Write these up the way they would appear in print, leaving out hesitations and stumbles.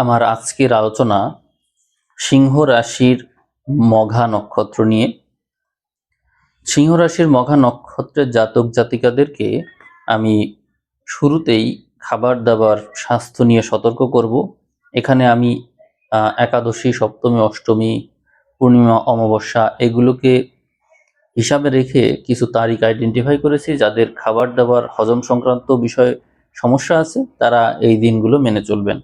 আমার আজকের আলোচনা সিংহ রাশির মঘা নক্ষত্র নিয়ে। সিংহ রাশির মঘা নক্ষত্রের জাতক জাতিকাদেরকে আমি শুরুতেই খাবার দাবার স্বাস্থ্য নিয়ে সতর্ক করব। এখানে আমি একাদশী, সপ্তমী, অষ্টমী, পূর্ণিমা, অমাবস্যা এগুলোকে হিসাবে রেখে কিছু তারিখ আইডেন্টিফাই করেছি। যাদের খাবার দাবার হজম সংক্রান্ত বিষয়ে সমস্যা আছে তারা এই দিনগুলো মেনে চলবেন।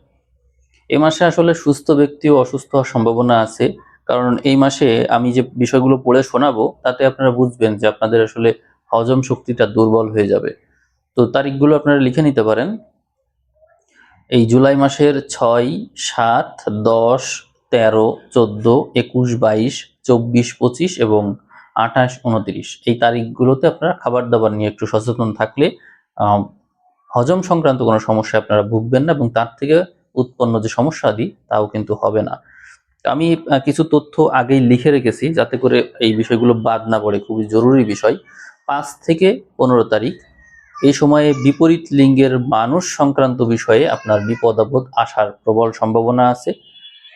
এই মাসে আসলে সুস্থ ব্যক্তিও অসুস্থ হওয়ার সম্ভাবনা আছে, কারণ এই মাসে আমি যে বিষয়গুলো পড়ে শোনাবো তাতে আপনারা বুঝবেন যে আপনাদের আসলে হজম শক্তিটা দুর্বল হয়ে যাবে। তো তারিখগুলো আপনারা লিখে নিতে পারেন। এই জুলাই মাসের 6, 7, 10, 13, 14, 21, 22, 24, 25 এবং 28, 29 এই তারিখগুলোতে আপনারা খাবার দাবার নিয়ে একটু সচেতন থাকলে হজম সংক্রান্ত কোনো সমস্যা আপনারা ভুগবেন না এবং তার থেকে উৎপন্ন যে সমস্যাদি তাও কিন্তু হবে না। আমি কিছু তথ্য আগেই লিখে রেখেছি যাতে করে এই বিষয়গুলো বাদ না পড়ে, খুবই জরুরি বিষয়। 5 থেকে 15 তারিখ এই সময়ে বিপরীত লিঙ্গের মানুষ সংক্রান্ত বিষয়ে আপনার বিপদ আপদ আসার প্রবল সম্ভাবনা আছে।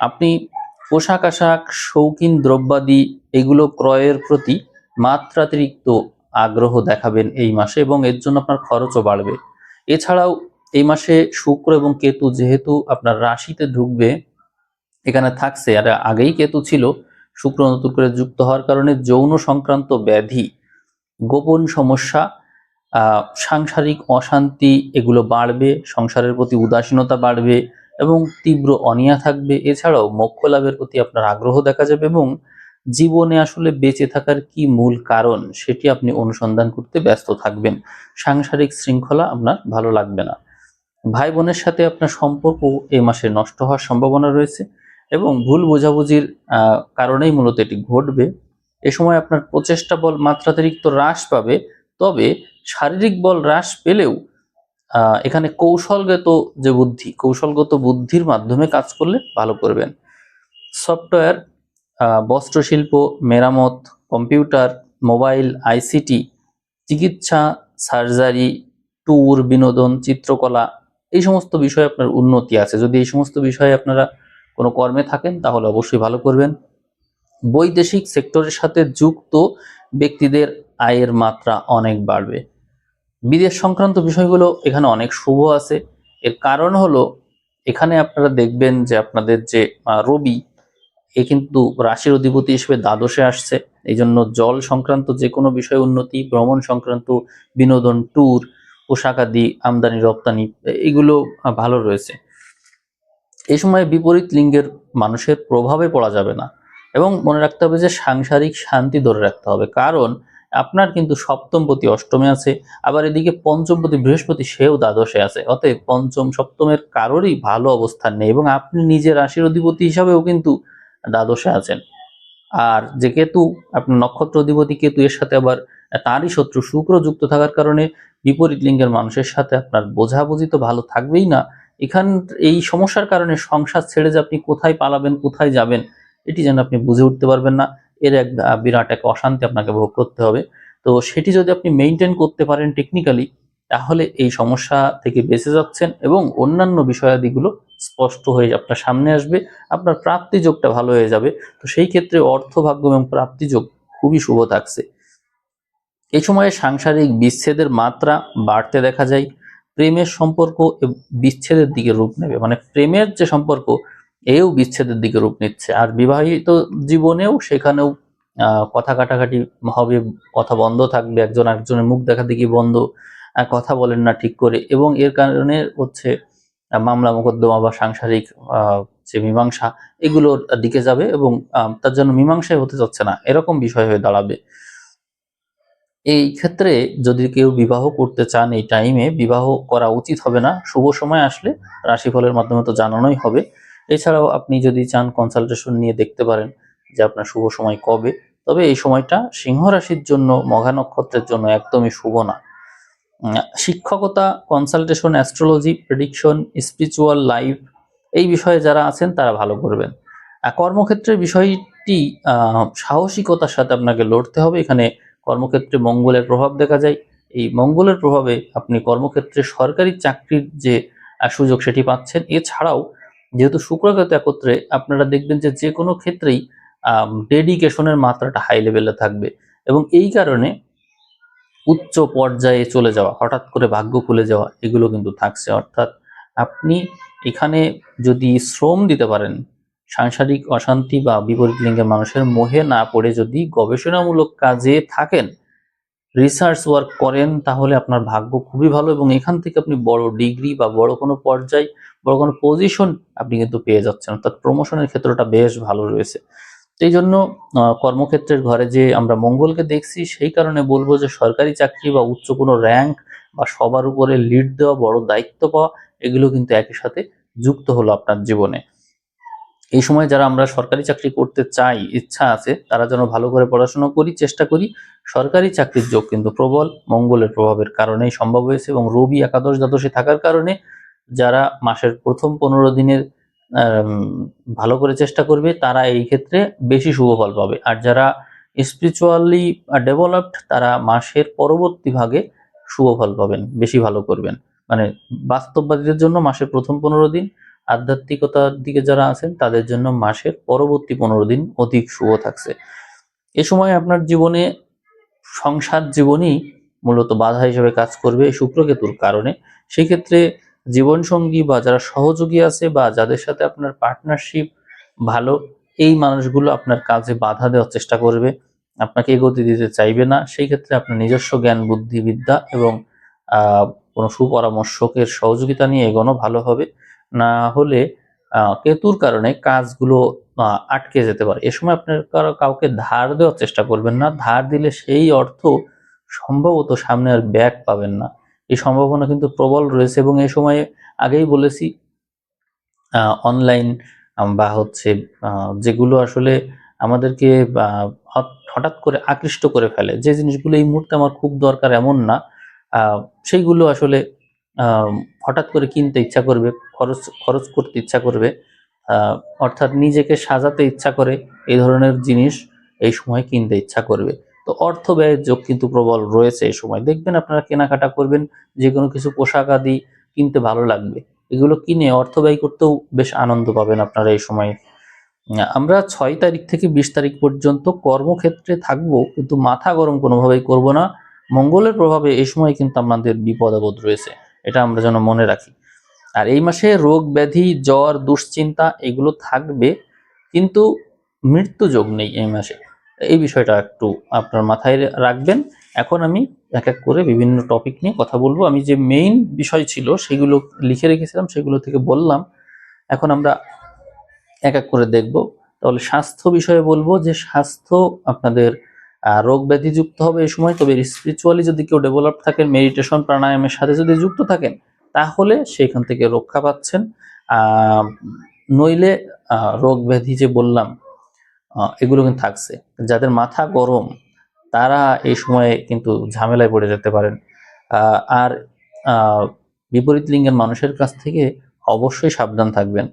আপনি পোশাক আশাক, শৌখিন দ্রব্যাদি এগুলো ক্রয়ের প্রতি মাত্রাতিরিক্ত আগ্রহ দেখাবেন এই মাসে এবং এর জন্য আপনার খরচও বাড়বে। এছাড়াও এই মাসে শুক্র এবং কেতু যেহেতু আপনার রাশিতে ঢুকবে, এখানে থাকছে, আর আগেই কেতু ছিল, শুক্র নতুন করে যুক্ত হওয়ার কারণে যৌন সংক্রান্ত ব্যাধি, গোপন সমস্যা, সাংসারিক অশান্তি এগুলো বাড়বে, সংসারের প্রতি উদাসীনতা বাড়বে এবং তীব্র অনীহা থাকবে। এছাড়াও মোক্ষ লাভের প্রতি আপনার আগ্রহ দেখা যাবে এবং জীবনে আসলে বেঁচে থাকার কি মূল কারণ সেটি আপনি অনুসন্ধান করতে ব্যস্ত থাকবেন। সাংসারিক শৃঙ্খলা আপনার ভালো লাগবে না। ভাই বোনের সাথে আপনার সম্পর্ক এই মাসে নষ্ট হওয়ার সম্ভাবনা রয়েছে এবং ভুল বোঝাবুঝির কারণেই মূলত এটি ঘটবে। এ সময় আপনার প্রচেষ্টা বল মাত্রাতিরিক্ত হ্রাস পাবে, তবে শারীরিক বল হ্রাস পেলেও এখানে কৌশলগত বুদ্ধির মাধ্যমে কাজ করলে ভালো করবেন। সফটওয়্যার, বস্ত্রশিল্প, মেরামত, কম্পিউটার, মোবাইল, আইসিটি, চিকিৎসা, সার্জারি, ট্যুর, বিনোদন, চিত্রকলা এই সমস্ত বিষয়ে আপনার উন্নতি আছে। যদি এই সমস্ত বিষয়ে আপনারা কোনো কর্মে থাকেন তাহলে অবশ্যই ভালো করবেন। বৈদেশিক সেক্টরের সাথে যুক্ত ব্যক্তিদের আয়ের মাত্রা অনেক বাড়বে। বিদেশ সংক্রান্ত বিষয়গুলো এখানে অনেক শুভ আছে। এর কারণ হলো এখানে আপনারা দেখবেন যে আপনাদের যে রবি, এ কিন্তু রাশির অধিপতি হিসেবে দ্বাদশে আসছে। এই জন্য জল সংক্রান্ত যে কোনো বিষয় উন্নতি, ভ্রমণ সংক্রান্ত, বিনোদন, ট্যুর, পোশাক আদি, আমদানি রপ্তানি এগুলো ভালো রয়েছে। এই সময় বিপরীত লিঙ্গের মানুষের প্রভাবে পড়া যাবে না এবং মনে রাখতে হবে যে সাংসারিক শান্তি ধরে রাখতে হবে, কারণ আপনার কিন্তু সপ্তমপতি অষ্টমে আছে, আবার এদিকে পঞ্চমপতি বৃহস্পতি সেও দ্বাদশে আছে। অতএব পঞ্চম সপ্তমের কারোরই ভালো অবস্থান নেই এবং আপনি নিজের রাশির অধিপতি হিসাবেও কিন্তু দ্বাদশে আছেন। আর যে কেতু, আপনার নক্ষত্র অধিপতি কেতু, এর সাথে আবার তারই শত্রু শুক্র যুক্ত থাকার কারণে বিপরীত লিঙ্গের মানুষের সাথে আপনার বোঝাবুঝি তো ভালো থাকবেই না। এই সমস্যার কারণে সংসার ছেড়ে যে আপনি কোথায় পালাবেন, কোথায় যাবেন এটি যেন আপনি বুঝে উঠতে পারবেন না। এর এক বিরাট এক অশান্তি আপনাকে ভোগ করতে হবে। তো সেটি যদি আপনি মেনটেন করতে পারেন টেকনিক্যালি, তাহলে এই সমস্যা থেকে বেঁচে যাচ্ছেন এবং অন্যান্য বিষয়াদিগুলো স্পষ্ট হয়ে আপনার সামনে আসবে। আপনার প্রাপ্তি যোগটা ভালো হয়ে যাবে। তো সেই ক্ষেত্রে অর্থভাগ্য এবং প্রাপ্তিযোগ খুবই শুভ থাকছে। এই সময়ে সাংসারিক বিচ্ছেদের মাত্রা বাড়তে দেখা যায়। প্রেমের সম্পর্ক বিচ্ছেদের দিকে রূপ নেবে, মানে প্রেমের যে সম্পর্ক এও বিচ্ছেদের দিকে রূপ নিচ্ছে। আর বিবাহিত জীবনেও সেখানেও কথা কাটাকাটি হবে, কথা বন্ধ থাকবে, একজন আরেকজনের মুখ দেখা দেখি বন্ধ, কথা বলেন না ঠিক করে এবং এর কারণে হচ্ছে মামলা মোকদ্দমা বা সাংসারিক যে মীমাংসা এগুলোর দিকে যাবে এবং তার জন্য মীমাংসায় হতে যাচ্ছে না, এরকম বিষয় হয়ে দাঁড়াবে। এই ক্ষেত্রে যদি কেউ বিবাহ করতে চান এই টাইমে বিবাহ করা উচিত হবে না। শুভ সময় আসলে রাশিফলের মাধ্যমে তো জানানোই হবে। এছাড়াও আপনি যদি চান কনসালটেশন নিয়ে দেখতে পারেন যে আপনার শুভ সময় কবে। তবে এই সময়টা সিংহ রাশির জন্য, মঘা নক্ষত্রের জন্য একদমই শুভ না। শিক্ষকতা, consultation, astrology, prediction, spiritual life এই বিষয়ে যারা আছেন তারা ভালো করবেন। কর্মক্ষেত্রের বিষয়টি সাহসিকতার সাথে আপনাকে লড়তে হবে। এখানে কর্মক্ষেত্রে মঙ্গলের প্রভাব দেখা যায়। এই মঙ্গলের প্রভাবে আপনি কর্মক্ষেত্রে সরকারি চাকরির যে সুযোগ সেটি পাচ্ছেন। এছাড়াও যেহেতু শুক্রকেতু একত্রে, আপনারা দেখবেন যে যে কোনো ক্ষেত্রেই ডেডিকেশনের মাত্রাটা হাই লেভেলে থাকবে, এবং এই কারণে উচ্চ পর্যায়ে চলে যাওয়া, হঠাৎ করে ভাগ্য খুলে যাওয়া, এগুলো কিন্তু থাকছে। অর্থাৎ আপনি এখানে যদি শ্রম দিতে পারেন, সাংসারিক অশান্তি বা বিপরীত লিঙ্গের মানুষের মোহে না পড়ে যদি গবেষণামূলক কাজে থাকেন, রিসার্চ ওয়ার্ক করেন, তাহলে আপনার ভাগ্য খুবই ভালো, এবং এখান থেকে আপনি বড় ডিগ্রি বা বড় কোনো পর্যায়, বড় কোনো পজিশন আপনি কিন্তু পেয়ে যাচ্ছেন। অর্থাৎ প্রমোশনের ক্ষেত্রটা বেশ ভালো রয়েছে। এই জন্য কর্মক্ষেত্রের ঘরে যে আমরা মঙ্গলকে দেখছি, সেই কারণে বলবো যে সরকারি চাকরি বা উচ্চ কোনো র্যাঙ্ক বা সবার উপরে লিড দেওয়া, বড় দায়িত্ব পাওয়া, এগুলো কিন্তু একই সাথে যুক্ত হলো আপনার জীবনে। এই সময় যারা আমরা সরকারি চাকরি করতে চাই, ইচ্ছা আছে, তারা যেন ভালো করে পড়াশোনা করি, চেষ্টা করি। সরকারি চাকরির যোগ কিন্তু প্রবল মঙ্গলের প্রভাবের কারণেই সম্ভব হয়েছে, এবং রবি একাদশ দ্বাদশে থাকার কারণে যারা মাসের প্রথম 15 দিনের ভালো করে চেষ্টা করবে, তারা এই ক্ষেত্রে বেশি শুভ ফল পাবে। আর যারা স্পিরিচুয়ালি ডেভেলপড, তারা মাসের পরবর্তী ভাগে শুভ ফল পাবেন, বেশি ভালো করবেন। মানে বাস্তববাদীদের জন্য মাসের প্রথম 15 দিন, আধ্যাত্মিকতার দিকে যারা আছেন তাদের জন্য মাসের পরবর্তী 15 দিন অধিক শুভ থাকছে। এ সময় আপনার জীবনে সংসার জীবনই মূলত বাধা হিসেবে কাজ করবে এই শুক্রকেতুর কারণে। সেই ক্ষেত্রে জীবনসঙ্গী বা যারা সহযোগী আছে বা যাদের সাথে আপনার পার্টনারশিপ ভালো, এই মানুষগুলো আপনার কাজে বাধা দেওয়ার চেষ্টা করবে, আপনাকে এগোতে দিতে চাইবে না। সেই ক্ষেত্রে আপনার নিজস্ব জ্ঞান, বুদ্ধি, বিদ্যা এবং কোনো সুপরামর্শকের সহযোগিতা নিয়ে এগোনো ভালো হবে। না হলে কেতুর কারণে কাজগুলো আটকে যেতে পারে। এ সময় আপনার কাউকে ধার দেওয়ার চেষ্টা করবেন না। ধার দিলে সেই অর্থ সম্ভবত সামনে আর ব্যাক পাবেন না, এই সম্ভাবনা কিন্তু প্রবল রয়েছে। এবং এই সময়ে আগেই বলেছি, অনলাইন বা হচ্ছে যেগুলো আসলে আমাদেরকে হঠাৎ করে আকৃষ্ট করে ফেলে, যে জিনিসগুলো এই মুহূর্তে আমার খুব দরকার এমন না, সেইগুলো আসলে হঠাৎ করে কিনতে ইচ্ছা করবে, খরচ খরচ করতে ইচ্ছা করবে, অর্থাৎ নিজেকে সাজাতে ইচ্ছা করে, এই ধরনের জিনিস এই সময় কিনতে ইচ্ছা করবে। তো অর্থ ব্যয়ের যোগ কিন্তু প্রবল রয়েছে এই সময়। দেখবেন আপনারা কেনাকাটা করবেন, যে কোনো কিছু পোশাক আদি কিনতে ভালো লাগবে, এগুলো কিনে অর্থ ব্যয় করতেও বেশ আনন্দ পাবেন আপনারা এই সময়। আমরা 6 তারিখ থেকে 20 তারিখ পর্যন্ত কর্মক্ষেত্রে থাকবো, কিন্তু মাথা গরম কোনোভাবেই করব না। মঙ্গলের প্রভাবে এই সময় কিন্তু আমাদের বিপদ আপদ রয়েছে, এটা আমরা যেন মনে রাখি। আর এই মাসে রোগ ব্যাধি, জ্বর, দুশ্চিন্তা এগুলো থাকবে, কিন্তু মৃত্যু যোগ নেই এই মাসে। এই বিষয়টা একটু আপনার মাথায় রাখবেন। এখন আমি এক এক করে বিভিন্ন টপিক নিয়ে কথা বলবো। আমি যে মেইন বিষয় ছিল সেগুলো লিখে রেখেছিলাম, সেগুলো থেকে বললাম। এখন আমরা এক এক করে দেখব। তাহলে স্বাস্থ্য বিষয়ে বলবো যে স্বাস্থ্য আপনাদের রোগ ব্যাধি যুক্ত হবে এই সময়। তবে স্পিরিচুয়ালি যদি কেউ ডেভেলপ থাকেন, মেডিটেশন প্রাণায়ামের সাথে যদি যুক্ত থাকেন, তাহলে সেখান থেকে রক্ষা পাচ্ছেন। নইলে রোগ ব্যাধি যে বললাম, এগুলো কিন্তু থাকছে। যাদের মাথা গরম, তারা এই সময়ে কিন্তু ঝামেলায় পড়ে যেতে পারেন। আর বিপরীত লিঙ্গের মানুষের কাছ থেকে অবশ্যই সাবধান থাকবেন।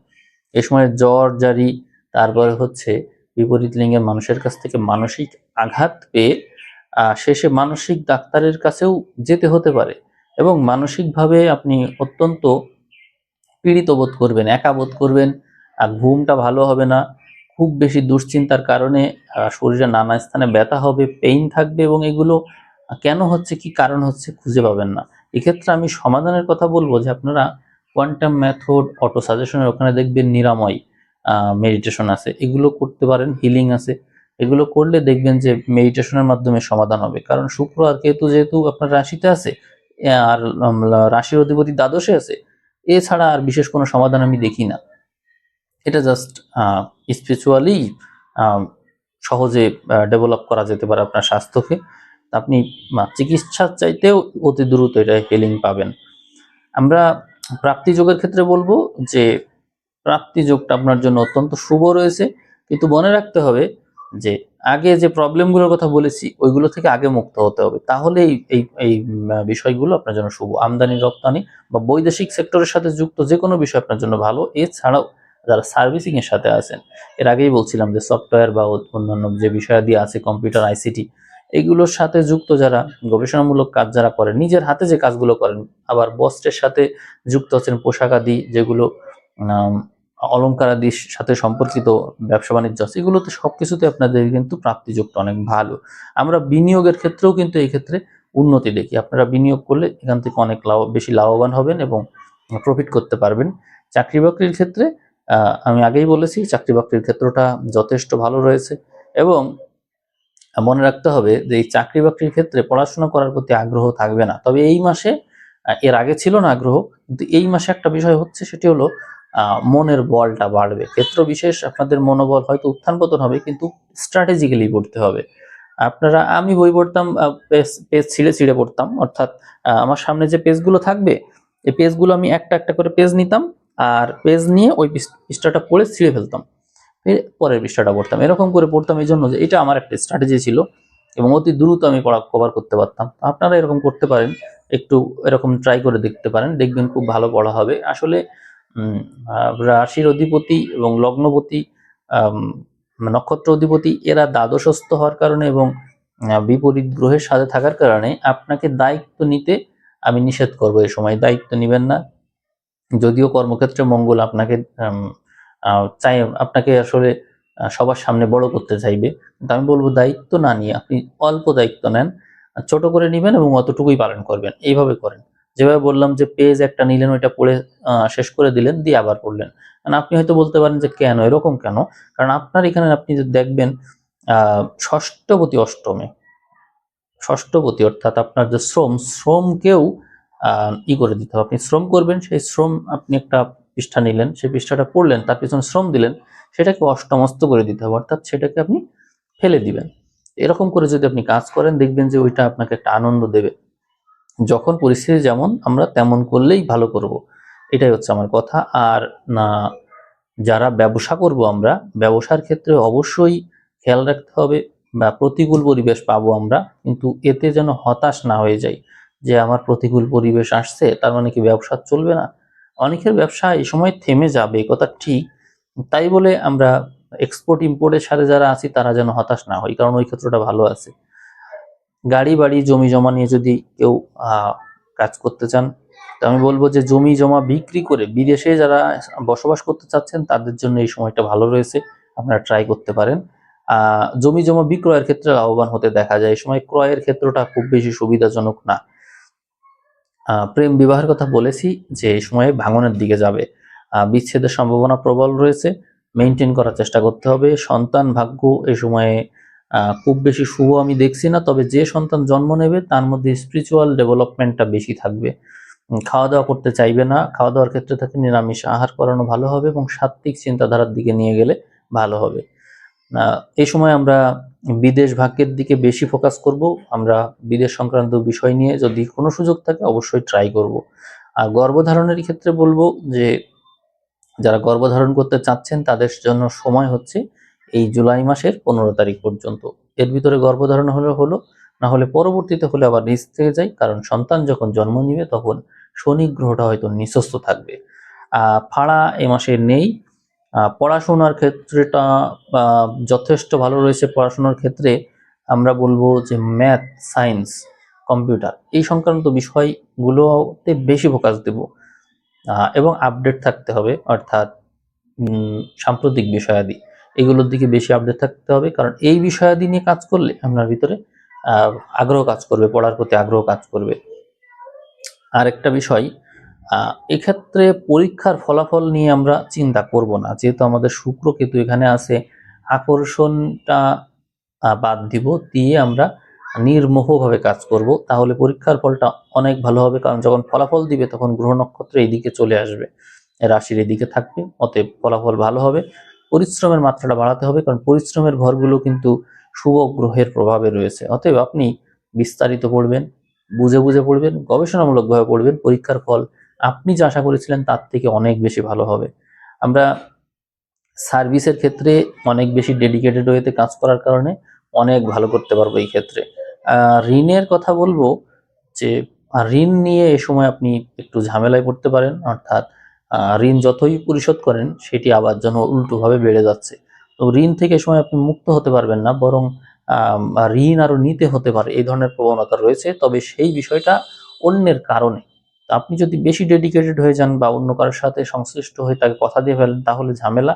এ সময় জ্বর জারি, তারপরে হচ্ছে বিপরীত লিঙ্গের মানুষের কাছ থেকে মানসিক আঘাত পেয়ে শেষে মানসিক ডাক্তারের কাছেও যেতে হতে পারে, এবং মানসিকভাবে আপনি অত্যন্ত পীড়িত বোধ করবেন, একা বোধ করবেন, ঘুমটা ভালো হবে না, খুব বেশি দুশ্চিন্তার কারণে শরীরে নানা স্থানে ব্যথা হবে, পেইন থাকবে, এবং এগুলো কেন হচ্ছে, কি কারণ হচ্ছে খুঁজে পাবেন না। এক্ষেত্রে আমি সমাধানের কথা বলবো যে আপনারা কোয়ান্টাম মেথড, অটো সাজেশনের ওখানে দেখবেন নিরাময় মেডিটেশন আছে, এগুলো করতে পারেন, হিলিং আছে, এগুলো করলে দেখবেন যে মেডিটেশনের মাধ্যমে সমাধান হবে। কারণ শুক্র আর কেতু যেহেতু আপনার রাশিতে আছে, আর রাশির অধিপতি দ্বাদশে আছে, এছাড়া আর বিশেষ কোনো সমাধান আমি দেখি না। এটা জাস্ট স্পিরিচুয়ালি সহজে ডেভেলপ করা যেতে পারে আপনার স্বাস্থ্যকে। আপনি চিকিৎসার চাইতেও অতি দ্রুত এটা হিলিং পাবেন। আমরা প্রাপ্তি যোগের ক্ষেত্রে বলবো যে প্রাপ্তি যোগটা আপনার জন্য অত্যন্ত শুভ রয়েছে, কিন্তু মনে রাখতে হবে যে আগে যে প্রবলেমগুলোর কথা বলেছি ওইগুলো থেকে আগে মুক্ত হতে হবে, তাহলে এই এই এই বিষয়গুলো আপনার জন্য শুভ। আমদানি রপ্তানি বা বৈদেশিক সেক্টরের সাথে যুক্ত যে কোনো বিষয় আপনার জন্য ভালো। এছাড়াও যারা সার্ভিসিং এর সাথে আছেন, এর আগেই বলছিলাম যে সফটওয়্যার বা অন্যান্য যে বিষয়াদি আছে, কম্পিউটার, আইসিটি, এগুলোর সাথে যুক্ত যারা, গবেষণামূলক কাজ যারা করেন, নিজের হাতে যে কাজগুলো করেন, আবার বস্ত্রের সাথে যুক্ত আছেন, পোশাক আদি যেগুলো অলংকারাদির সাথে সম্পর্কিত ব্যবসা বাণিজ্য আছে, এগুলোতে সবকিছুতে আপনাদের কিন্তু প্রাপ্তিযোগটা অনেক ভালো। আমরা বিনিয়োগের ক্ষেত্রেও কিন্তু এই ক্ষেত্রে উন্নতি দেখি। আপনারা বিনিয়োগ করলে এখান থেকে অনেক বেশি লাভবান হবেন এবং প্রফিট করতে পারবেন। চাকরি বাকরির ক্ষেত্রে আমি আগেই বলেছি, চাকরি বাকরির ক্ষেত্রটা যথেষ্ট ভালো রয়েছে এবং মনে রাখতে হবে যে এই চাকরি বাকরির ক্ষেত্রে পড়াশোনা করার প্রতি আগ্রহ থাকবে না। তবে এই মাসে, এর আগে ছিল না আগ্রহ, কিন্তু এই মাসে একটা বিষয় হচ্ছে, সেটি হলো মনের বলটা বাড়বে। ক্ষেত্র বিশেষ আপনাদের মনোবল হয়তো উত্থান পতন হবে, কিন্তু স্ট্র্যাটেজিক্যালি পড়তে হবে। আমি বই পড়তাম, পেজ পেজ ছিঁড়ে ছিঁড়ে পড়তাম, অর্থাৎ আমার সামনে যে পেজগুলো থাকবে, এই পেজগুলো আমি একটা একটা করে পেজ নিতাম, আর পেজ নিয়ে ওই পৃষ্ঠাটা পড়ে ছিঁড়ে ফেলতাম, পরের পৃষ্ঠাটা পড়তাম, এরকম করে পড়তাম। এই জন্য যে এটা আমার একটা স্ট্র্যাটেজি ছিল এবং অতি দ্রুত আমি পড়া কভার করতে পারতাম। আপনারা এরকম করতে পারেন, একটু এরকম ট্রাই করে দেখতে পারেন, দেখবেন খুব ভালো পড়া হবে। আসলে রাশির অধিপতি এবং লগ্নপতি, নক্ষত্র অধিপতি, এরা দ্বাদশস্থ হওয়ার কারণে এবং বিপরীত গ্রহের সাথে থাকার কারণে আপনাকে দায়িত্ব নিতে আমি নিষেধ করবো। এই সময় দায়িত্ব নিবেন না। যদিও কর্মক্ষেত্রে মঙ্গল আপনাকে চাই, আপনাকে আসলে সবার সামনে বড় করতে চাইবে, কিন্তু আমি বলবো দায়িত্ব না নিয়ে আপনি অল্প দায়িত্ব নেন, ছোট করে নেবেন এবং অতটুকুই পালন করবেন। এইভাবে করেন, যেভাবে বললাম যে পেজ একটা নিলেন, ওইটা পড়ে শেষ করে দিলেন, দিয়ে আবার পড়লেন। কারণ আপনি হয়তো বলতে পারেন যে কেন এরকম কেন, কারণ আপনার এখানে আপনি যদি দেখবেন ষষ্ঠপতি অষ্টমে, ষষ্ঠপতি অর্থাৎ আপনার যে শ্রমকেও করে দিতে হবে। আপনি শ্রম করবেন, সেই শ্রম, আপনি একটা পৃষ্ঠা নিলেন, সেই পৃষ্ঠাটা পড়লেন, তার পিছনে শ্রম দিলেন, সেটাকে অষ্টমস্ত করে দিতে হবে, অর্থাৎ সেটাকে আপনি ফেলে দিবেন। এরকম করে যদি আপনি কাজ করেন, দেখবেন যে ওইটা আপনাকে একটা আনন্দ দেবে। যখন পরিস্থিতি যেমন, আমরা তেমন করলেই ভালো করব, এটাই হচ্ছে আমার কথা। আর না, যারা ব্যবসা করব, আমরা ব্যবসার ক্ষেত্রে অবশ্যই খেয়াল রাখতে হবে, বা প্রতিকূল পরিবেশ পাবো আমরা, কিন্তু এতে যেন হতাশ না হয়ে যায় যে আমার প্রতিকূল পরিবেশ আসছে, তার মানে কি ব্যবসা চলবে না। অনেকের ব্যবসা এই সময় থেমে যাবে, কথা ঠিক। তাই বলে আমরা এক্সপোর্ট ইম্পোর্টের সাথে যারা আছি তারা যেন হতাশ না হই, কারণ ওই ক্ষেত্রটা ভালো আছে। গাড়ি বাড়ি জমি জমা নিয়ে যদি কেউ কাজ করতে চান, তো আমি বলবো যে জমি জমা বিক্রি করে বিদেশে যারা বসবাস করতে চাচ্ছেন, তাদের জন্য এই সময়টা ভালো রয়েছে, আপনারা ট্রাই করতে পারেন। জমি জমা বিক্রয়ের ক্ষেত্রে লাভবান হতে দেখা যায়। এই সময় ক্রয়ের ক্ষেত্রটা খুব বেশি সুবিধাজনক না। প্রেম বিবাহের কথা বলেছি যে এই সময়ে ভাঙনের দিকে যাবে, বিচ্ছেদের সম্ভাবনা প্রবল রয়েছে, মেনটেন করার চেষ্টা করতে হবে। সন্তান ভাগ্য এই সময়ে খুব বেশি শুভ আমি দেখছি না, তবে যে সন্তান জন্ম নেবে তার মধ্যে স্পিরিচুয়াল ডেভেলপমেন্টটা বেশি থাকবে। খাওয়া দাওয়া করতে চাইবে না, খাওয়া দাওয়ার ক্ষেত্রে তাকে নিরামিষ আহার করানো ভালো হবে এবং সাত্ত্বিক চিন্তাধারার দিকে নিয়ে গেলে ভালো হবে। এই সময় আমরা বিদেশ ভাগ্যের দিকে বেশি ফোকাস করব। আমরা বিদেশ সংক্রান্ত বিষয় নিয়ে যদি কোনো সুযোগ থাকে অবশ্যই ট্রাই করব। আর গর্ভধারণের ক্ষেত্রে বলবো যে যারা গর্ভধারণ করতে চাচ্ছেন তাদের জন্য সময় হচ্ছে এই জুলাই মাসের 15 তারিখ পর্যন্ত। এর ভিতরে গর্ভধারণ হলে হলো, না হলে পরবর্তীতে হলে আবার রিস্ক থেকে যায়, কারণ সন্তান যখন জন্ম নিবে তখন শনি গ্রহটা হয়তো নিঃস্বস্ত থাকবে। ফাড়া এ মাসে নেই। পড়াশোনার ক্ষেত্রেটা যথেষ্ট ভালো রয়েছে। পড়াশোনার ক্ষেত্রে আমরা বলবো যে ম্যাথ, সায়েন্স, কম্পিউটার এই সংক্রান্ত বিষয়গুলোতে বেশি ফোকাস দেব এবং আপডেট থাকতে হবে, অর্থাৎ সাম্প্রতিক বিষয়াদি এগুলোর দিকে বেশি আপডেট থাকতে হবে, কারণ এই বিষয়াদি নিয়ে কাজ করলে আপনার ভিতরে আগ্রহ কাজ করবে, পড়ার প্রতি আগ্রহ কাজ করবে। আরেকটা বিষয়, এক্ষেত্রে পরীক্ষার ফলাফল নিয়ে আমরা চিন্তা করব না, যেহেতু আমাদের শুক্র কেতু এখানে আছে, আকর্ষণটা বাদ দিব, দিয়ে আমরা নির্মোহভাবে কাজ করব, তাহলে পরীক্ষার ফলটা অনেক ভালো হবে। কারণ যখন ফলাফল দিবে তখন গ্রহ নক্ষত্র এইদিকে চলে আসবে, রাশির এদিকে থাকবে, অতএব ফলাফল ভালো হবে। পরিশ্রমের মাত্রাটা বাড়াতে হবে, কারণ পরিশ্রমের ঘরগুলো কিন্তু শুভ গ্রহের প্রভাবে রয়েছে। অতএব আপনি বিস্তারিত পড়বেন, বুঝে বুঝে পড়বেন, গবেষণামূলকভাবে পড়বেন, পরীক্ষার ফল আপনি যা আশা করেছিলেন তার থেকে অনেক বেশি ভালো হবে। আমরা সার্ভিসের ক্ষেত্রে অনেক বেশি ডেডিকেটেড ওয়েতে কাজ করার কারণে অনেক ভালো করতে পারবো এই ক্ষেত্রে। ঋণের কথা বলবো যে ঋণ নিয়ে এ সময় আপনি একটু ঝামেলায় পড়তে পারেন, অর্থাৎ ঋণ যতই পরিশোধ করেন সেটি আবার যেন উল্টোভাবে বেড়ে যাচ্ছে। তো ঋণ থেকে এ সময় আপনি মুক্ত হতে পারবেন না, বরং ঋণ আরো নিতে হতে পারে, এই ধরনের প্রবণতা রয়েছে। তবে সেই বিষয়টা অন্যের কারণে, তো আপনি যদি বেশি ডেডিকেটেড হয়ে যান বা অন্য কারোর সাথে সংশ্লিষ্ট হয়ে তাকে কথা দিয়ে ফেলেন, তাহলে ঝামেলা।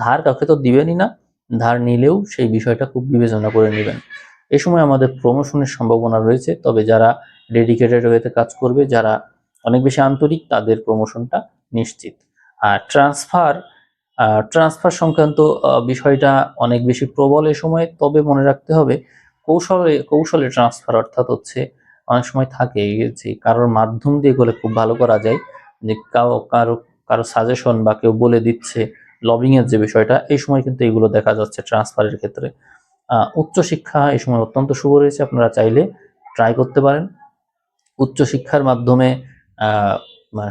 ধার কাউকে তো দিবেনই না, ধার নিলেও সেই বিষয়টা খুব বিবেচনা করে নেবেন। এ সময় আমাদের প্রমোশনের সম্ভাবনা রয়েছে, তবে যারা ডেডিকেটেড হয়ে কাজ করবে, যারা অনেক বেশি আন্তরিক, তাদের প্রমোশনটা নিশ্চিত। আর ট্রান্সফার সংক্রান্ত বিষয়টা অনেক বেশি প্রবল এ সময়, তবে মনে রাখতে হবে কৌশলে কৌশলে ট্রান্সফার, অর্থাৎ হচ্ছে অনেক সময় থাকে যে কারোর মাধ্যম দিয়ে এগুলো খুব ভালো করা যায়, যে কারো সাজেশন বা কেউ বলে দিচ্ছে, লবিং এর যে বিষয়টা, এই সময় কিন্তু এগুলো দেখা যাচ্ছে ট্রান্সফারের ক্ষেত্রে। উচ্চশিক্ষা এই সময় অত্যন্ত শুভ রয়েছে, আপনারা চাইলে ট্রাই করতে পারেন। উচ্চশিক্ষার মাধ্যমে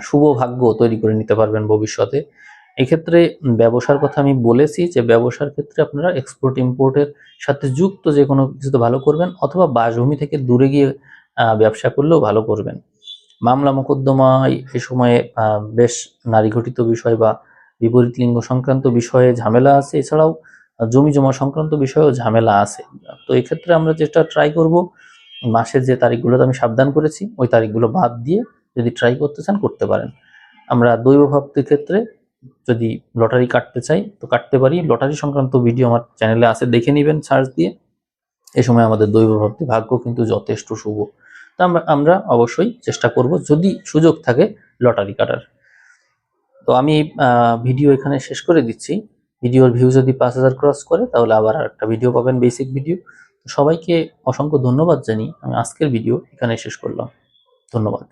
শুভ ভাগ্য তৈরি করে নিতে পারবেন ভবিষ্যতে। এক্ষেত্রে ব্যবসার কথা আমি বলেছি, যে ব্যবসার ক্ষেত্রে আপনারা এক্সপোর্ট ইম্পোর্টের সাথে যুক্ত যে কোনো কিছুতে ভালো করবেন, অথবা বাসভূমি থেকে দূরে গিয়ে ব্যবসা করলেও ভালো করবেন। মামলা মোকদ্দমায় এ সময়ে বেশ নারী ঘটিত বিষয় বা বিপরীত লিঙ্গ সংক্রান্ত বিষয়ে ঝামেলা আছে, এছাড়াও জমি জমা সংক্রান্ত বিষয়েও ঝামেলা আছে। তো এক্ষেত্রে আমরা যেটা ট্রাই করব, মাসের যে তারিখগুলোতে আমি সাবধান করেছি ওই তারিখগুলো বাদ দিয়ে যদি ট্রাই করতে চান করতে পারেন। আমরা দৈব ভক্তির ক্ষেত্রে যদি লটারি কাটতে চাই তো কাটতে পারি, লটারি সংক্রান্ত ভিডিও আমার চ্যানেলে আছে, দেখে নেবেন সার্চ দিয়ে। এ সময় আমাদের দৈব ভক্তি ভাগ্য কিন্তু যথেষ্ট শুভ। তো আমরা অবশ্যই চেষ্টা করব যদি সুযোগ থাকে লটারি কাটার। তো আমি ভিডিও এখানে শেষ করে দিচ্ছি। ভিডিওর ভিউ যদি 5000 ক্রস করে তাহলে আবার একটা ভিডিও পাবেন, বেসিক ভিডিও। সবাইকে অসংখ্য ধন্যবাদ জানিয়ে আমি আজকের ভিডিও এখানে শেষ করলাম। ধন্যবাদ।